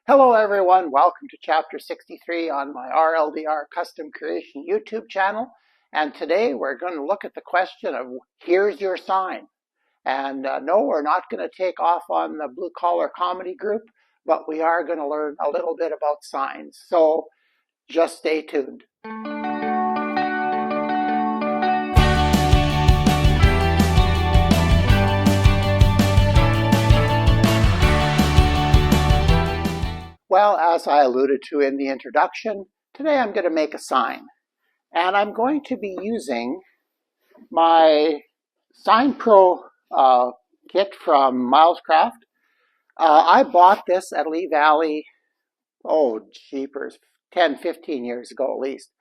Hello everyone, welcome to chapter 63 on my RLDR custom creation YouTube channel. And today we're going to look at the question of here's your sign. And no, we're not going to take off on the blue collar comedy group, but we are going to learn a little bit about signs. So just stay tuned. Well, as I alluded to in the introduction, today I'm going to make a sign. And I'm going to be using my SignPro kit from Milescraft. I bought this at Lee Valley, jeepers, 10, 15 years ago at least.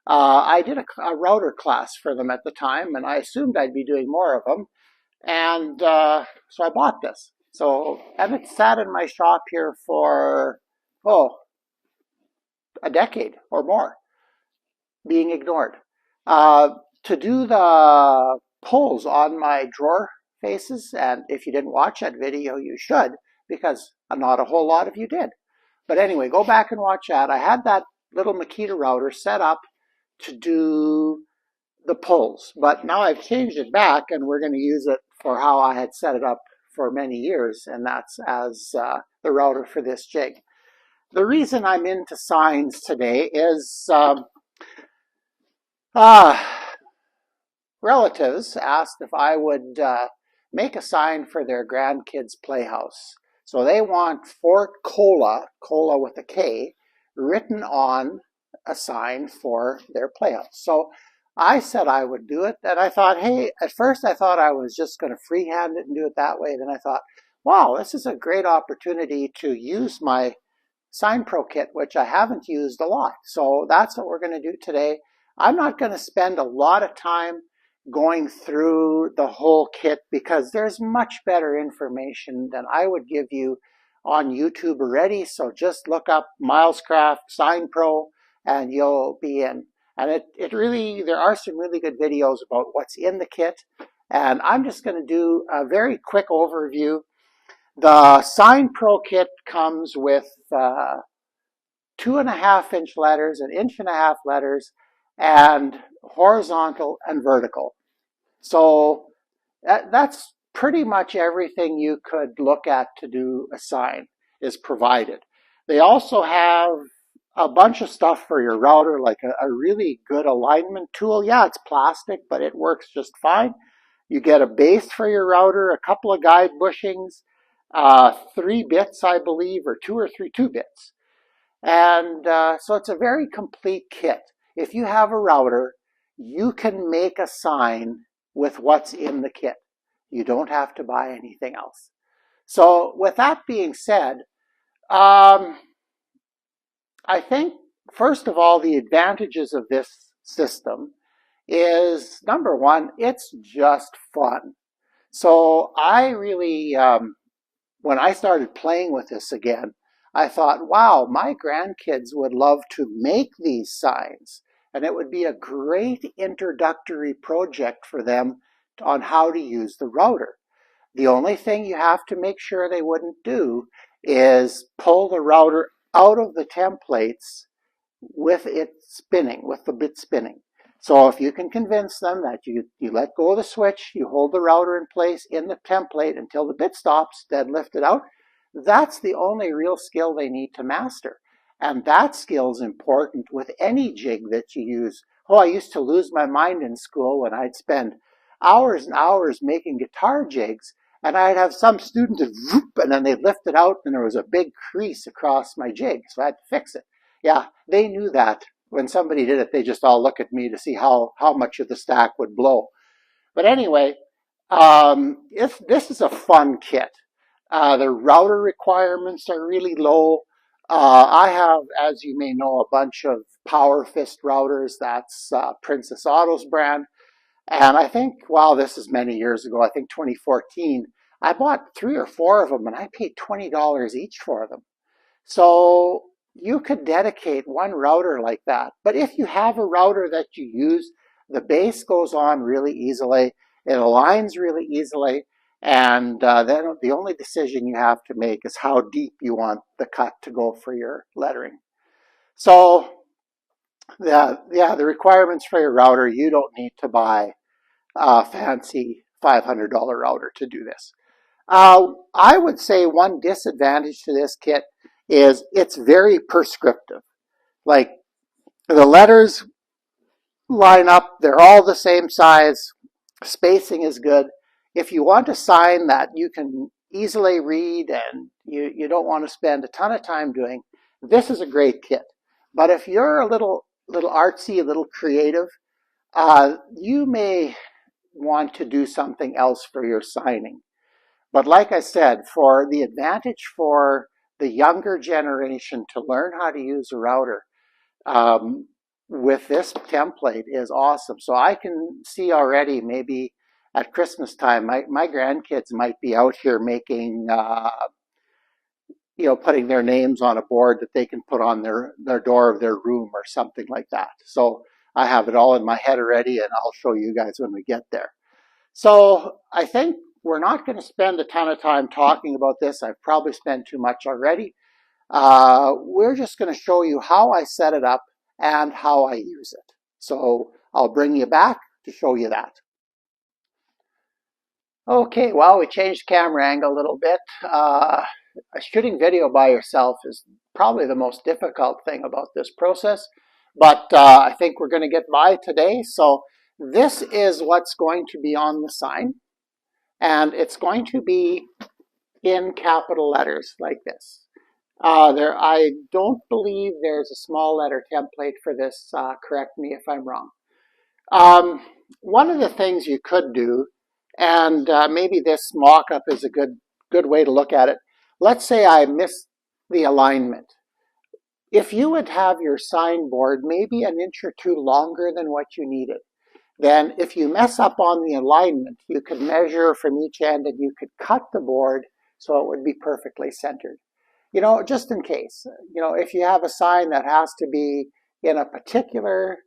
I did a router class for them at the time, and I assumed I'd be doing more of them. And so I bought this. And it sat in my shop here for, a decade or more, being ignored. To do the pulls on my drawer faces, and if you didn't watch that video, you should, because not a whole lot of you did. But anyway, go back and watch that. I had that little Makita router set up to do the pulls, but now I've changed it back, and we're going to use it for how I had set it up for many years, and that's as the router for this jig. The reason I'm into signs today is relatives asked if I would make a sign for their grandkids' playhouse. So they want Fort Cola with a K, written on a sign for their playhouse. So I said I would do it, and I thought, hey, at first I thought I was just going to freehand it and do it that way. Then I thought, wow, this is a great opportunity to use my SignPro kit, which I haven't used a lot. So that's what we're going to do today. I'm not going to spend a lot of time going through the whole kit because there's much better information than I would give you on YouTube already. So just look up Milescraft SignPro and you'll be in. And there are some really good videos about what's in the kit. And I'm just going to do a very quick overview. The SignPro kit comes with 2.5-inch letters, 1.5-inch letters, and horizontal and vertical. So that's pretty much everything you could look at to do a sign is provided. They also have a bunch of stuff for your router, like a really good alignment tool. Yeah, it's plastic, but it works just fine. You get a base for your router, a couple of guide bushings, 3 bits, I believe, or 2 bits. And so it's a very complete kit. If you have a router, you can make a sign with what's in the kit. You don't have to buy anything else. So with that being said, I think, first of all, the advantages of this system is, number one, it's just fun. So I really, when I started playing with this again, I thought, wow, my grandkids would love to make these signs. And it would be a great introductory project for them on how to use the router. The only thing you have to make sure they wouldn't do is pull the router out of the templates with it spinning, with the bit spinning. So if you can convince them that you let go of the switch, you hold the router in place in the template until the bit stops, then lift it out, that's the only real skill they need to master. And that skill is important with any jig that you use. I used to lose my mind in school when I'd spend hours and hours making guitar jigs, and I'd have some student just whoop, and then they'd lift it out, and there was a big crease across my jig, so I had to fix it. Yeah, they knew that. When somebody did it, they just all look at me to see how much of the stack would blow. But anyway, this is a fun kit. The router requirements are really low. I have, as you may know, a bunch of Power Fist routers. That's Princess Auto's brand. And I think, wow, this is many years ago, I think 2014, I bought 3 or 4 of them, and I paid $20 each for them. So you could dedicate one router like that. But if you have a router that you use, the base goes on really easily. It aligns really easily. And then the only decision you have to make is how deep you want the cut to go for your lettering. So the requirements for your router, you don't need to buy a fancy $500 router to do this. I would say one disadvantage to this kit is it's very prescriptive. Like the letters line up, they're all the same size, spacing is good. If you want a sign that you can easily read and you don't want to spend a ton of time doing, this is a great kit. But if you're a little artsy, a little creative, you may want to do something else for your signing. But like I said, for the advantage for the younger generation to learn how to use a router, with this template is awesome. So I can see already, maybe at Christmas time, my grandkids might be out here making, putting their names on a board that they can put on their door of their room or something like that. So I have it all in my head already, and I'll show you guys when we get there. So I think we're not going to spend a ton of time talking about this. I've probably spent too much already. We're just going to show you how I set it up and how I use it. So I'll bring you back to show you that. Okay, well, we changed camera angle a little bit. Shooting video by yourself is probably the most difficult thing about this process, but I think we're going to get by today. So this is what's going to be on the sign, and it's going to be in capital letters like this. I don't believe there's a small letter template for this. Correct me if I'm wrong. One of the things you could do, and maybe this mock-up is a good way to look at it. Let's say I missed the alignment. If you would have your sign board maybe an inch or two longer than what you needed, then if you mess up on the alignment, you could measure from each end and you could cut the board so it would be perfectly centered. Just in case, if you have a sign that has to be in a particular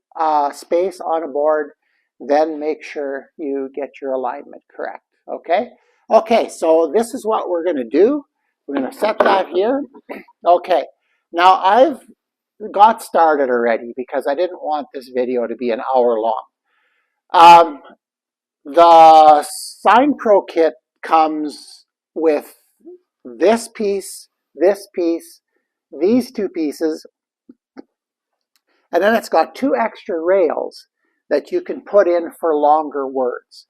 space on a board, then make sure you get your alignment correct, okay? Okay, so this is what we're going to do. We're going to set that here. Okay, now I've got started already because I didn't want this video to be an hour long. The SignPro kit comes with this piece, these two pieces, and then it's got two extra rails that you can put in for longer words.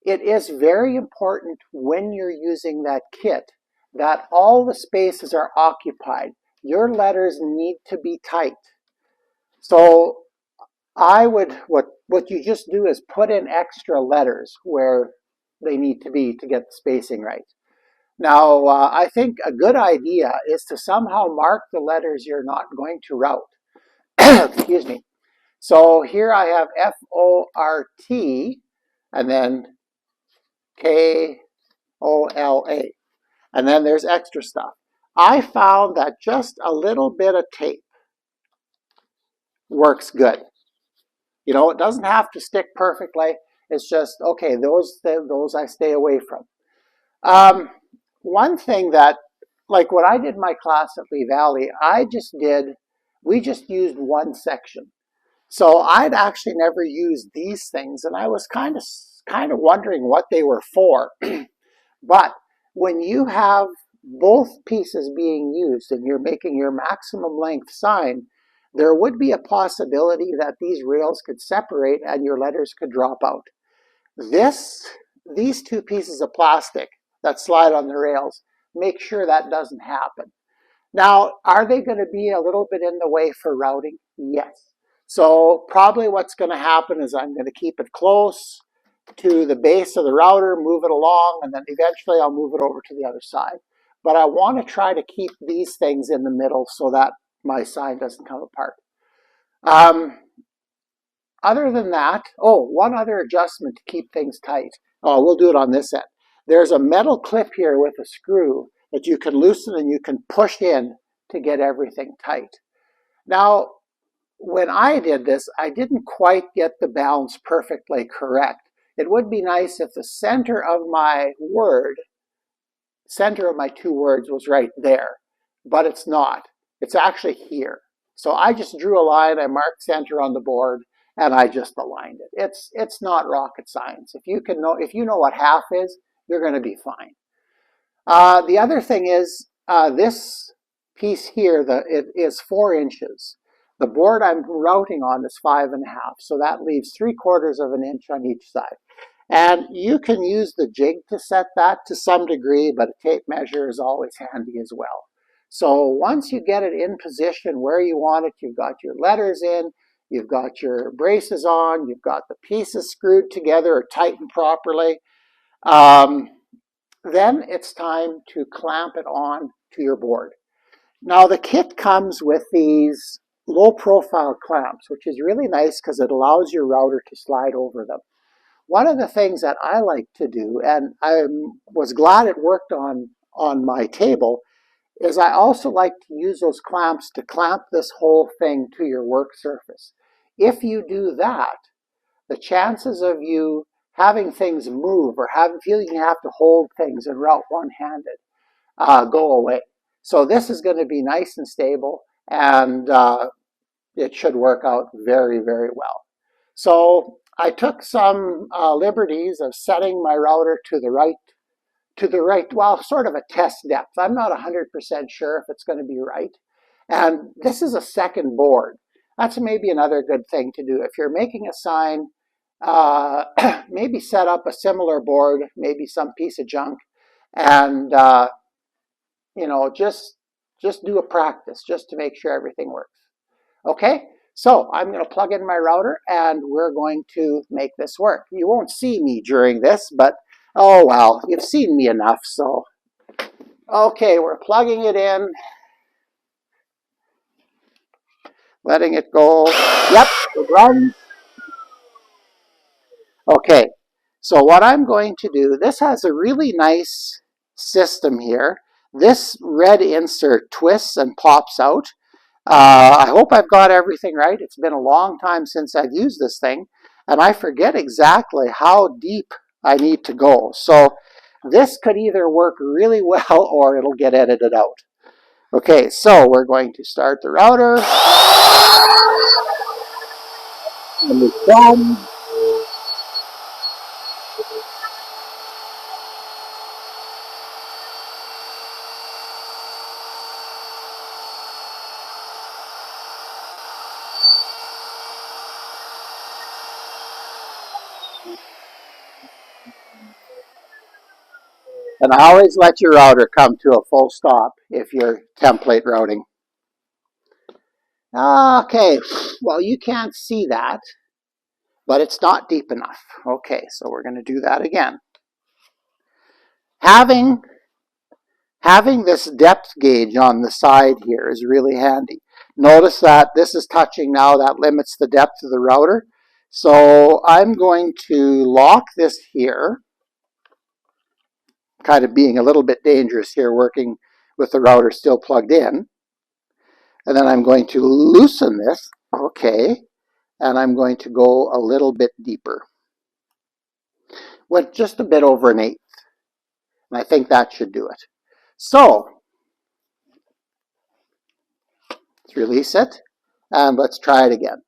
It is very important when you're using that kit that all the spaces are occupied. Your letters need to be tight. So what you just do is put in extra letters where they need to be to get the spacing right. Now, I think a good idea is to somehow mark the letters you're not going to route. Excuse me. So here I have F-O-R-T and then K-O-L-A. And then there's extra stuff. I found that just a little bit of tape works good. It doesn't have to stick perfectly. It's just, okay, those I stay away from. One thing that, like when I did my class at Lee Valley, we just used one section. So I'd actually never used these things, and I was kind of wondering what they were for. But when you have both pieces being used and you're making your maximum length sign, there would be a possibility that these rails could separate and your letters could drop out. These two pieces of plastic that slide on the rails, make sure that doesn't happen. Now, are they going to be a little bit in the way for routing? Yes. So probably what's going to happen is I'm going to keep it close to the base of the router, move it along, and then eventually I'll move it over to the other side. But I want to try to keep these things in the middle so that my sign doesn't come apart. Other than that, one other adjustment to keep things tight. We'll do it on this end. There's a metal clip here with a screw that you can loosen and you can push in to get everything tight. Now, when I did this, I didn't quite get the balance perfectly correct. It would be nice if the center of my two words was right there, but it's not. It's actually here. So I just drew a line, I marked center on the board, and I just aligned it. It's not rocket science. If you know what half is, you're going to be fine. The other thing is this piece here, it is 4 inches. The board I'm routing on is 5.5, so that leaves 3/4 of an inch on each side. And you can use the jig to set that to some degree, but a tape measure is always handy as well. So once you get it in position where you want it, you've got your letters in, you've got your braces on, you've got the pieces screwed together or tightened properly, then it's time to clamp it on to your board. Now the kit comes with these low profile clamps, which is really nice because it allows your router to slide over them. One of the things that I like to do, and I was glad it worked on my table, is I also like to use those clamps to clamp this whole thing to your work surface. If you do that, the chances of you having things move or feeling you have to hold things and route one-handed go away. So this is going to be nice and stable, and it should work out very, very well. So I took some liberties of setting my router to the right, well, sort of a test depth. I'm not 100% sure if it's going to be right. And this is a second board. That's maybe another good thing to do. If you're making a sign, maybe set up a similar board, maybe some piece of junk, and just do a practice just to make sure everything works. Okay, so I'm going to plug in my router and we're going to make this work. You won't see me during this, but oh well, you've seen me enough. So okay, we're plugging it in, letting it go. Yep, it runs. Okay, so what I'm going to do, this has a really nice system here. This red insert twists and pops out. I hope I've got everything right. It's been a long time since I've used this thing, and I forget exactly how deep I need to go. So this could either work really well or it'll get edited out. Okay, so we're going to start the router. And it's done. And always let your router come to a full stop if you're template routing. Okay, well, you can't see that, but it's not deep enough. Okay, so we're going to do that again. Having this depth gauge on the side here is really handy. Notice that this is touching now. That limits the depth of the router. So I'm going to lock this here, kind of being a little bit dangerous here, working with the router still plugged in. And then I'm going to loosen this, okay, and I'm going to go a little bit deeper. With just a bit over 1/8. And I think that should do it. So, let's release it, and let's try it again.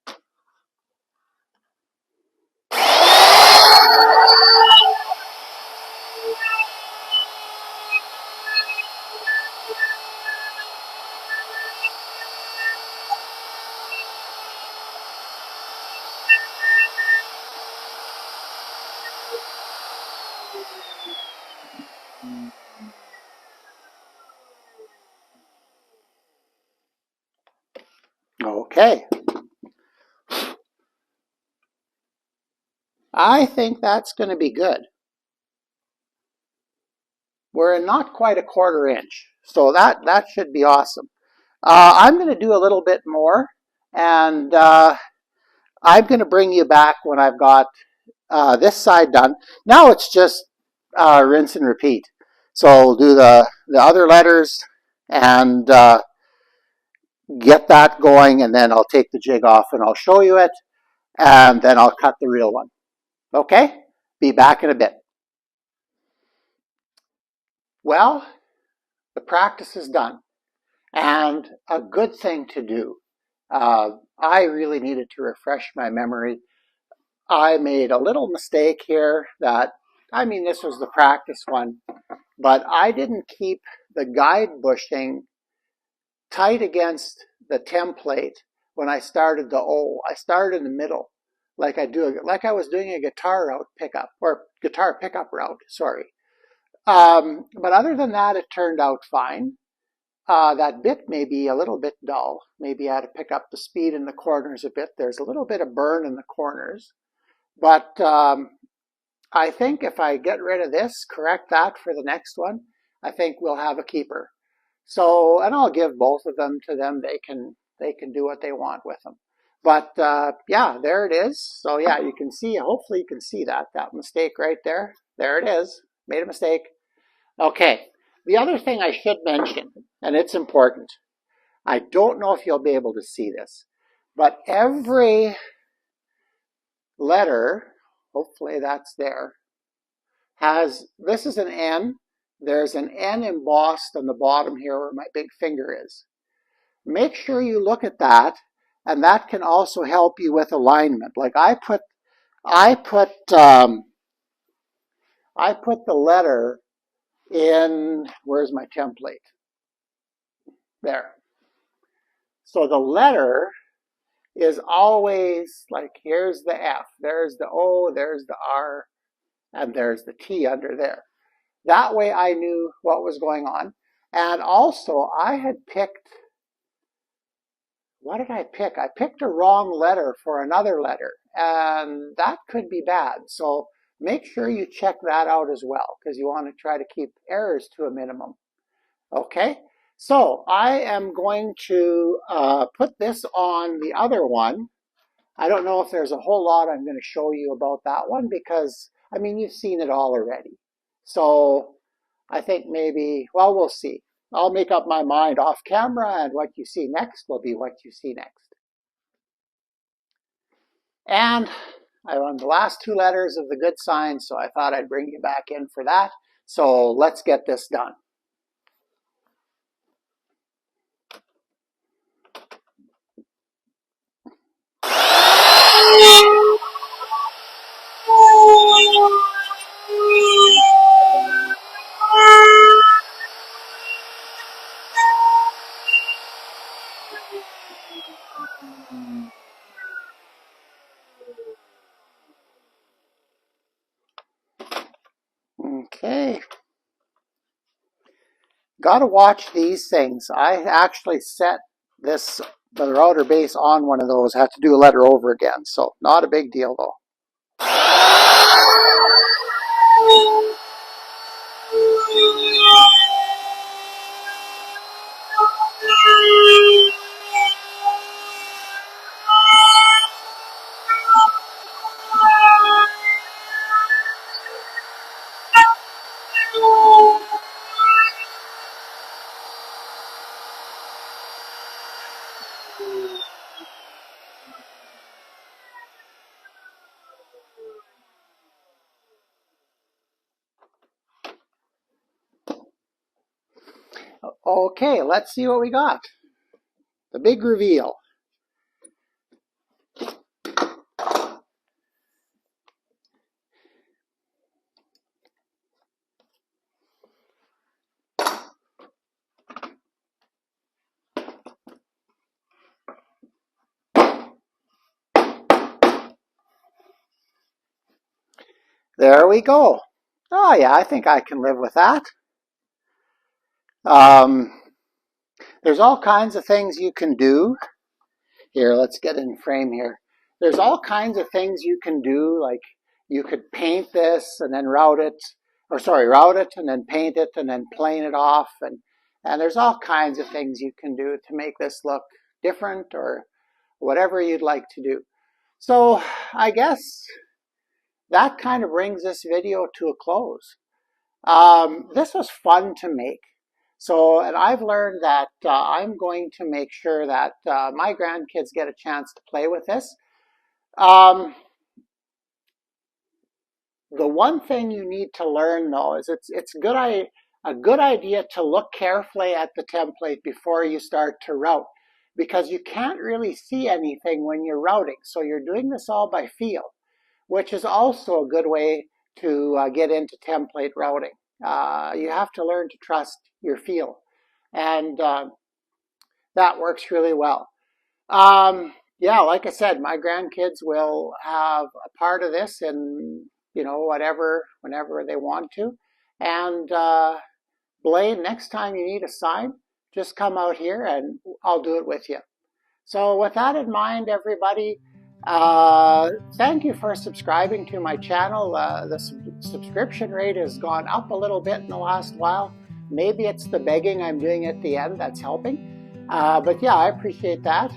Okay. I think that's going to be good. We're not quite a 1/4 inch, so that should be awesome. I'm going to do a little bit more, and I'm going to bring you back when I've got this side done. Now it's just rinse and repeat. So we'll do the other letters and get that going, and then I'll take the jig off and I'll show you it, and then I'll cut the real one. Okay? Be back in a bit. Well, the practice is done, and a good thing to do. I really needed to refresh my memory. I made a little mistake here this was the practice one, but I didn't keep the guide bushing tight against the template when I started the O. I started in the middle, like I was doing a guitar route pickup, or guitar pickup route, sorry. But other than that, it turned out fine. That bit may be a little bit dull. Maybe I had to pick up the speed in the corners a bit. There's a little bit of burn in the corners. But I think if I get rid of this, correct that for the next one, I think we'll have a keeper. So, and I'll give both of them to them. They can do what they want with them. But yeah, there it is. So yeah, you can see, hopefully you can see that mistake right there. There it is. Made a mistake. Okay. The other thing I should mention, and it's important, I don't know if you'll be able to see this, but every letter, hopefully that's there, this is an N. There's an N embossed on the bottom here where my big finger is. Make sure you look at that, and that can also help you with alignment. Like I put the letter in, where's my template? There. So the letter is always like, here's the F, there's the O, there's the R, and there's the T under there. That way I knew what was going on. And also I had picked, what did I pick? I picked a wrong letter for another letter, and that could be bad. So make sure you check that out as well, because you want to try to keep errors to a minimum. Okay, so I am going to put this on the other one. I don't know if there's a whole lot I'm going to show you about that one, because, I mean, you've seen it all already. So I think maybe, well, we'll see. I'll make up my mind off camera, and what you see next will be what you see next. And I run the last two letters of the good sign, so I thought I'd bring you back in for that. So let's get this done. Okay. Got to watch these things. I actually set the router base on one of those. Had to do a letter over again, so not a big deal though. Okay, let's see what we got. The big reveal. There we go. Oh yeah, I think I can live with that. There's all kinds of things you can do. Here, let's get in frame here. There's all kinds of things you can do, like you could paint this and then route it and then paint it and then plane it off. And there's all kinds of things you can do to make this look different or whatever you'd like to do. So I guess that kind of brings this video to a close. This was fun to make. So, and I've learned that I'm going to make sure that my grandkids get a chance to play with this. The one thing you need to learn though is a good idea to look carefully at the template before you start to route, because you can't really see anything when you're routing. So you're doing this all by feel, which is also a good way to get into template routing. You have to learn to trust your feel, and that works really well. Yeah, like I said, my grandkids will have a part of this in, whenever they want to. And Blaine, next time you need a sign, just come out here and I'll do it with you. So with that in mind, everybody, thank you for subscribing to my channel. The subscription rate has gone up a little bit in the last while. Maybe it's the begging I'm doing at the end that's helping. But yeah, I appreciate that.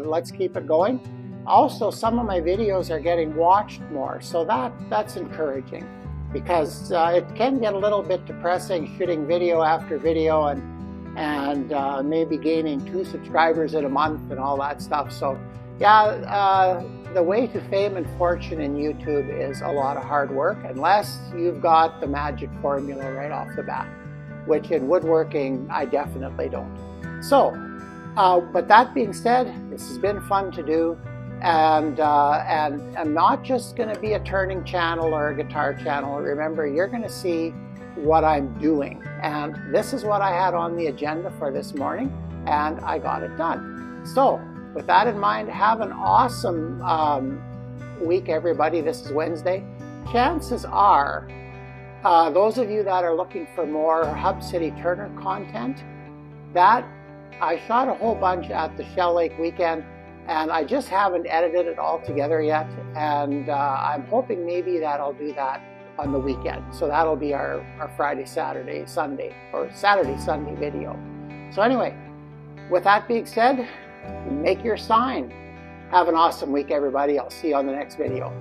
Let's keep it going. Also, some of my videos are getting watched more, so that's encouraging, because it can get a little bit depressing shooting video after video and maybe gaining 2 subscribers in a month and all that stuff. So yeah, the way to fame and fortune in YouTube is a lot of hard work, unless you've got the magic formula right off the bat, which in woodworking I definitely don't. So, but that being said, this has been fun to do, and I'm not just going to be a turning channel or a guitar channel. Remember, you're going to see what I'm doing, and this is what I had on the agenda for this morning, and I got it done. So, with that in mind, have an awesome week, everybody. This is Wednesday. Chances are, those of you that are looking for more Hub City Turner content, that I shot a whole bunch at the Shell Lake weekend, and I just haven't edited it all together yet, and I'm hoping maybe that I'll do that on the weekend. So that'll be our Friday, Saturday, Sunday, or Saturday, Sunday video. So anyway, with that being said, make your sign. Have an awesome week, everybody. I'll see you on the next video.